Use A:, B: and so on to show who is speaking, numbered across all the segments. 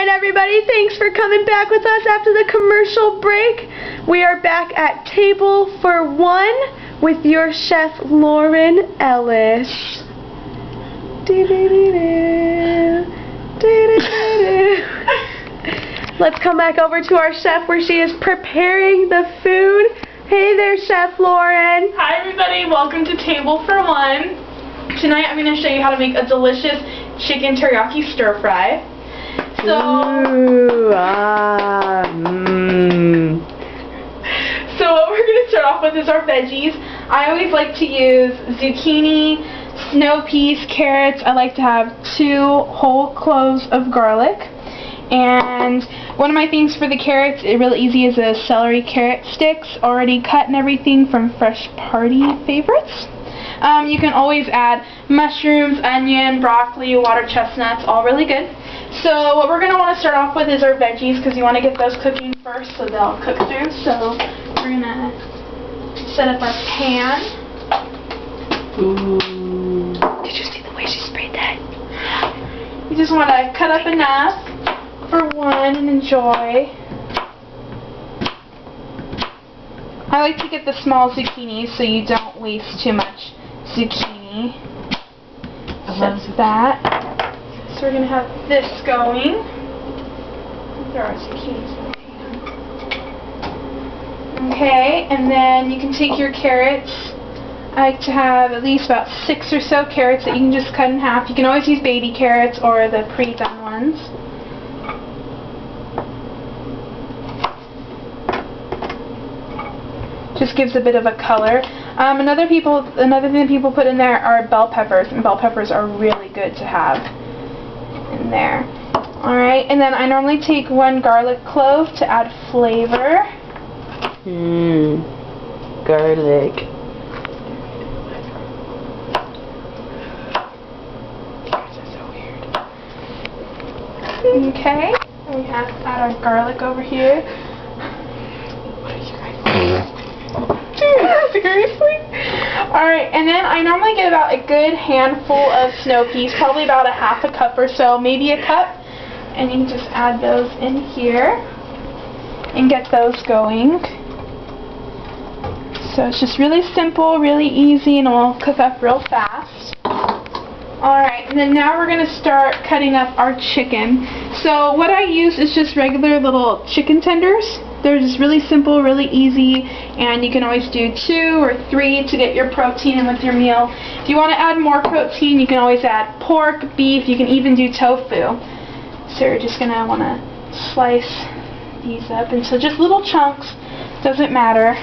A: Alright everybody, thanks for coming back with us after the commercial break. We are back at Table for One with your chef Lauren Ellis. Let's come back over to our chef where she is preparing the food. Hey there, Chef Lauren.
B: Hi everybody, welcome to Table for One. Tonight I'm going to show you how to make a delicious chicken teriyaki stir fry. So, so what we're going to start off with is our veggies. I always like to use zucchini, snow peas, carrots. I like to have 2 whole cloves of garlic. And one of my things for the carrots, really easy, is a celery carrot sticks, already cut and everything from Fresh Party Favorites. You can always add mushrooms, onion, broccoli, water chestnuts, all really good. So what we're going to want to start off with is our veggies, because you want to get those cooking first so they'll cook through. So we're going to set up our pan.
A: Ooh. Did you see the way she sprayed that?
B: You just want to cut up enough for one and enjoy. I like to get the small zucchini so you don't waste too much zucchini.
A: I love
B: that. So we're going to have this going. There are zucchinis in the pan. Okay, and then you can take your carrots. I like to have at least about 6 or so carrots that you can just cut in half. You can always use baby carrots or the pre-done ones. Just gives a bit of a color. Another thing that people put in there are bell peppers, and bell peppers are really good to have in there. Alright, and then I normally take 1 garlic clove to add flavor.
A: Garlic.
B: Okay, and we have to add our garlic over here. Seriously? Alright, and then I normally get about a good handful of snow peas, probably about a half a cup or so, maybe a cup. And you can just add those in here and get those going. So it's just really simple, really easy, and it will cook up real fast. Alright, and then now we're going to start cutting up our chicken. So what I use is just regular little chicken tenders. They're just really simple, really easy, and you can always do 2 or 3 to get your protein in with your meal. If you want to add more protein, you can always add pork, beef, you can even do tofu. So you're just going to want to slice these up into just little chunks, doesn't matter.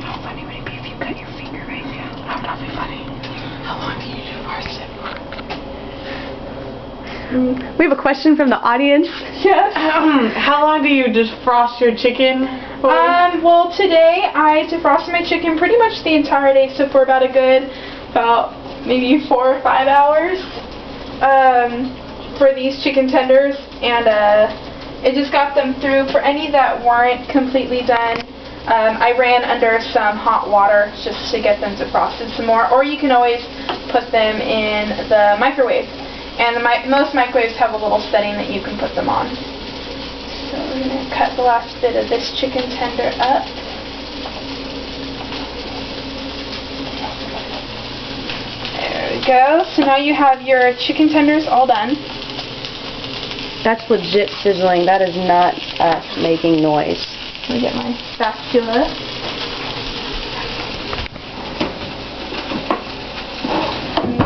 A: How funny would it be if you cut your finger right now? That would not be funny. How long do you do parsley for? We have a question from the audience.
B: Yes.
C: How long do you defrost your chicken for?
B: Well, today I defrosted my chicken pretty much the entire day, so for about maybe 4 or 5 hours for these chicken tenders, and it just got them through. For any that weren't completely done, I ran under some hot water just to get them defrosted some more, or you can always put them in the microwave. And most microwaves have a little setting that you can put them on. So we're going to cut the last bit of this chicken tender up. There we go. So now you have your chicken tenders all done.
A: That's legit sizzling. That is not us making noise.
B: Let me get my spatula.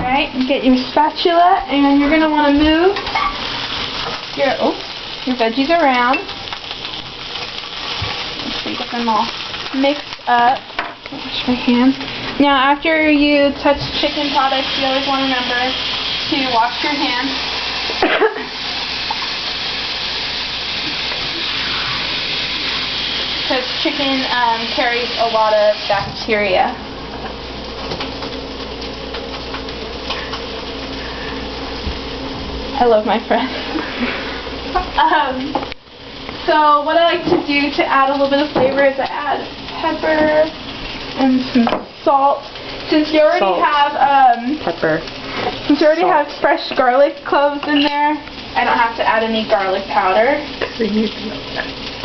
B: Alright, get your spatula, and you're going to want to move your veggies around. Make sure you get them all mixed up. Wash my hands. Now, after you touch chicken products, you always want to remember to wash your hands. Because chicken carries a lot of bacteria. I love my friend. So what I like to do to add a little bit of flavor is I add pepper And some salt. Since you already have
A: Pepper.
B: since you already have fresh garlic cloves in there, I don't have to add any garlic powder.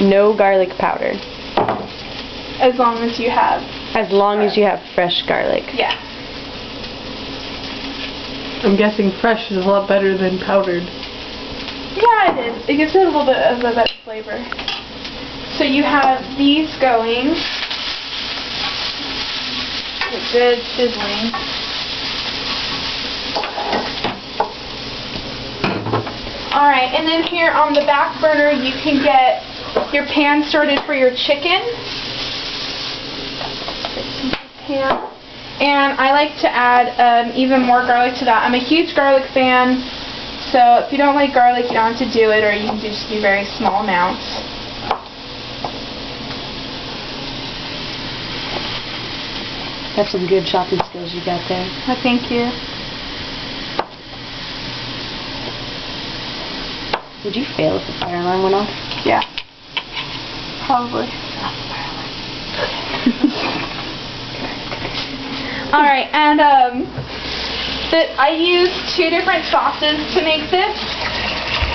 A: No garlic powder.
B: As long as you have.
A: As long as you have fresh garlic.
B: Yeah.
C: I'm guessing fresh is a lot better than powdered.
B: Yeah, it is. It gives it a little bit of a better flavor. So you have these going. Good sizzling. Alright, and then here on the back burner you can get your pan started for your chicken. And I like to add even more garlic to that. I'm a huge garlic fan, so if you don't like garlic you don't have to do it, or you can just do very small amounts.
A: That's some good chopping skills you got there.
B: Oh, thank you.
A: Would you fail if the fire alarm went off?
B: Yeah. Probably. Alright, and I use 2 different sauces to make this.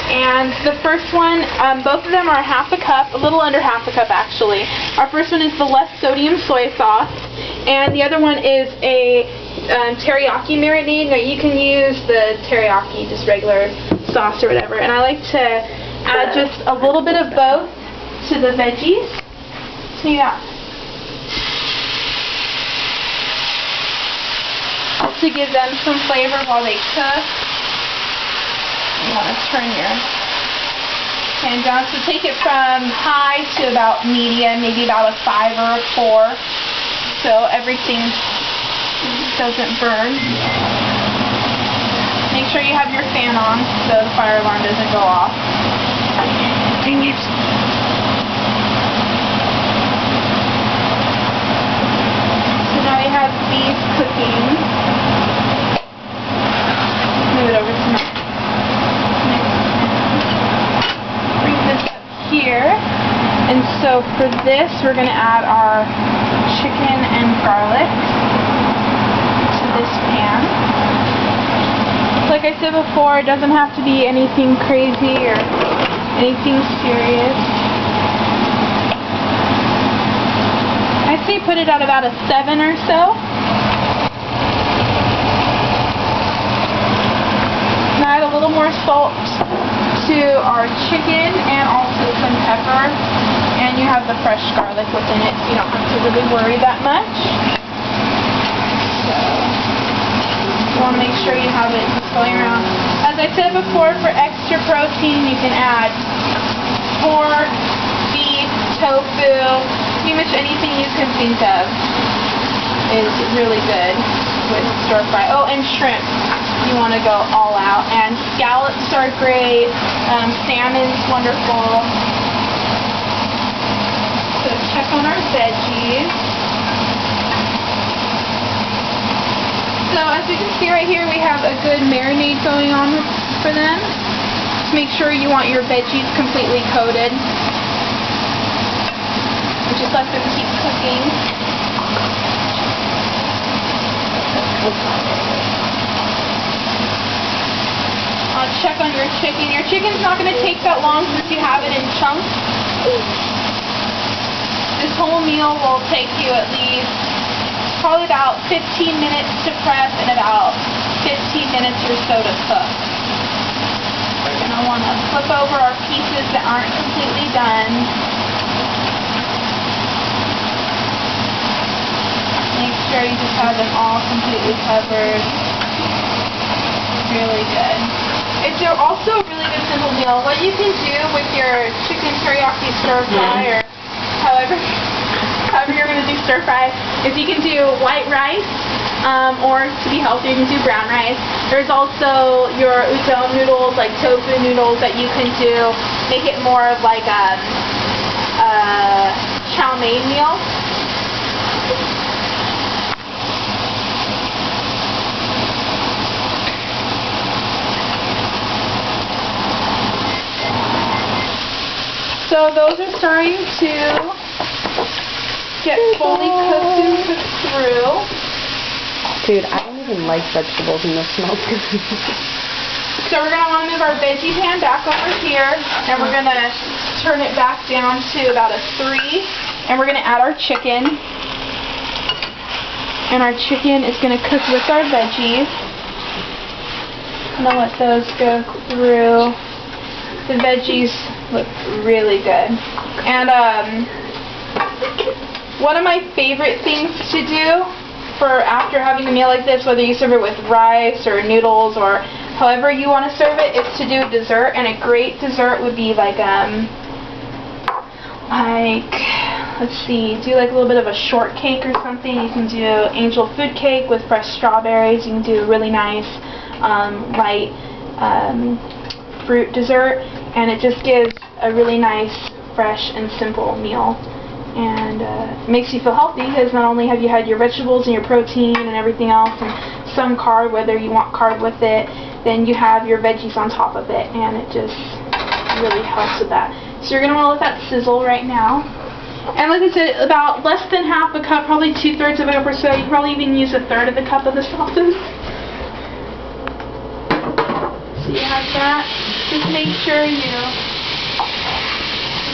B: And the first one, both of them are half a cup, a little under half a cup actually. Our first one is the less sodium soy sauce, and the other one is a teriyaki marinade. Now you can use the teriyaki, just regular sauce or whatever, and I like to add just a little bit of both to the veggies. So yeah. To give them some flavor while they cook. You want to turn your pan down. So take it from high to about medium, maybe about a 5 or a 4, so everything doesn't burn. Make sure you have your fan on so the fire alarm doesn't go off.
A: Dang it.
B: So now we have these cooking. Move it over to my bring this up here. And so for this we're going to add our chicken and garlic to this pan. Like I said before, it doesn't have to be anything crazy or anything serious. I'd say put it at about a 7 or so. Now add a little more salt to our chicken and also some pepper. And you have the fresh garlic within it, so you don't have to really worry that much. So you want to make sure you have it just going around. As I said before, for extra protein you can add pork, beef, tofu, pretty much anything you can think of is really good with stir fry. Oh, and shrimp. You want to go all out. And scallops are great. Salmon's wonderful. So check on our veggies. So as you can see right here, we have a good marinade going on for them. Just make sure you want your veggies completely coated. And just let them keep cooking. I'll check on your chicken. Your chicken's not going to take that long since you have it in chunks. This whole meal will take you at least probably about 15 minutes to prep and about 15 minutes or so to cook. We're going to want to flip over our pieces that aren't completely done. Make sure you just have them all completely covered. Really good. It's also a really good simple meal. What you can do with your chicken teriyaki stir fry, or however you're going to do stir fry, is you can do white rice, or to be healthier you can do brown rice. There's also your udon noodles, like tofu noodles, that you can do. Make it more of like a chow mein meal. So those are starting to get fully cooked and cooked through.
A: Dude, I don't even like vegetables and this smells good.
B: So we're going to want to move our veggie pan back over here, and we're going to turn it back down to about a 3, and we're going to add our chicken. And our chicken is going to cook with our veggies. I'm going to let those go through. The veggies look really good. And one of my favorite things to do for after having a meal like this, whether you serve it with rice or noodles or however you want to serve it, is to do a dessert. And a great dessert would be like let's see, do like a little bit of a shortcake or something. You can do angel food cake with fresh strawberries. You can do a really nice light fruit dessert, and it just gives a really nice, fresh, and simple meal. And it makes you feel healthy because not only have you had your vegetables and your protein and everything else and some carb, whether you want carb with it, then you have your veggies on top of it, and it just really helps with that. So you're going to want to let that sizzle right now. And like I said, about less than half a cup, probably 2/3 of a cup or so. You can probably even use 1/3 of the cup of the sauces. So you have that. Just make sure you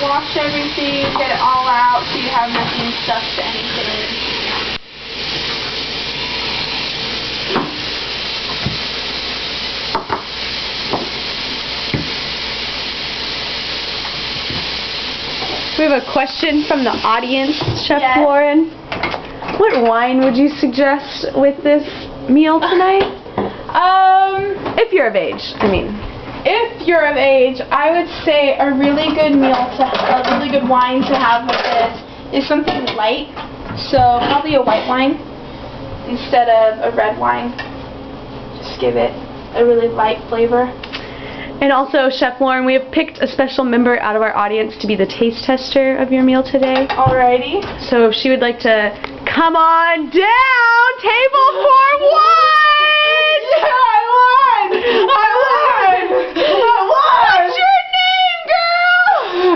B: wash everything, get it all out so you have nothing stuck to anything.
A: We have a question from the audience, Chef
B: Yes.
A: Lauren. What wine would you suggest with this meal tonight? If you're of age, I mean.
B: If you're of age, I would say a really good wine to have with this is something light. So probably a white wine instead of a red wine. Just give it a really light flavor.
A: And also, Chef Lauren, we have picked a special member out of our audience to be the taste tester of your meal today.
B: Alrighty.
A: So if she would like to come on down, table for one!
B: Yeah, I won!
A: What's your name, girl?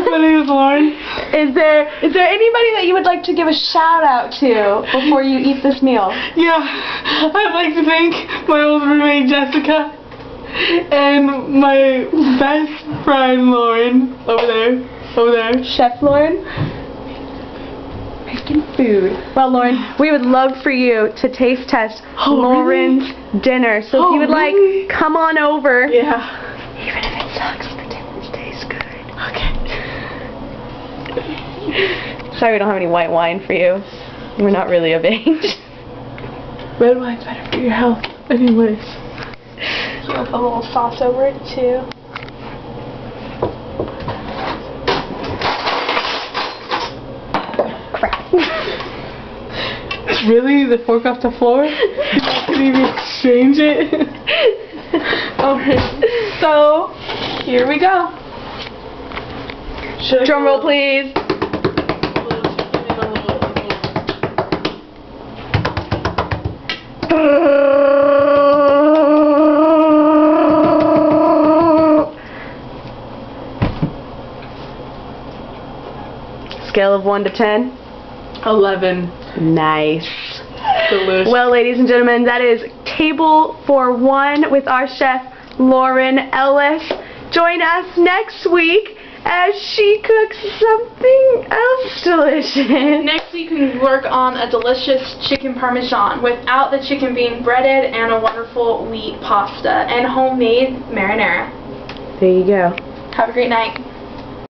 C: My name is Lauren.
A: Is there anybody that you would like to give a shout out to before you eat this meal?
C: Yeah, I'd like to thank my old roommate Jessica and my best friend Lauren over there.
A: Chef Lauren? Making food. Well, Lauren, we would love for you to taste test Lauren's dinner. So if you would
C: really?
A: like, come on over.
C: Yeah.
A: Even if it sucks, the dinner tastes good.
C: Okay.
A: Sorry we don't have any white wine for you. We're not really of age.
C: Red wine's better for your health, anyways.
B: You want a little sauce over it too.
A: Crap.
C: Really? The fork off the floor? You can even exchange it?
B: Okay. So here we go.
A: Drum roll, please. Scale of 1 to 10.
C: 11.
A: Nice.
C: Delicious.
A: Well, ladies and gentlemen, that is Table for One with our chef, Lauren Ellis. Join us next week as she cooks something else delicious.
B: Next we can work on a delicious chicken parmesan without the chicken being breaded, and a wonderful wheat pasta and homemade marinara.
A: There you go.
B: Have a great night.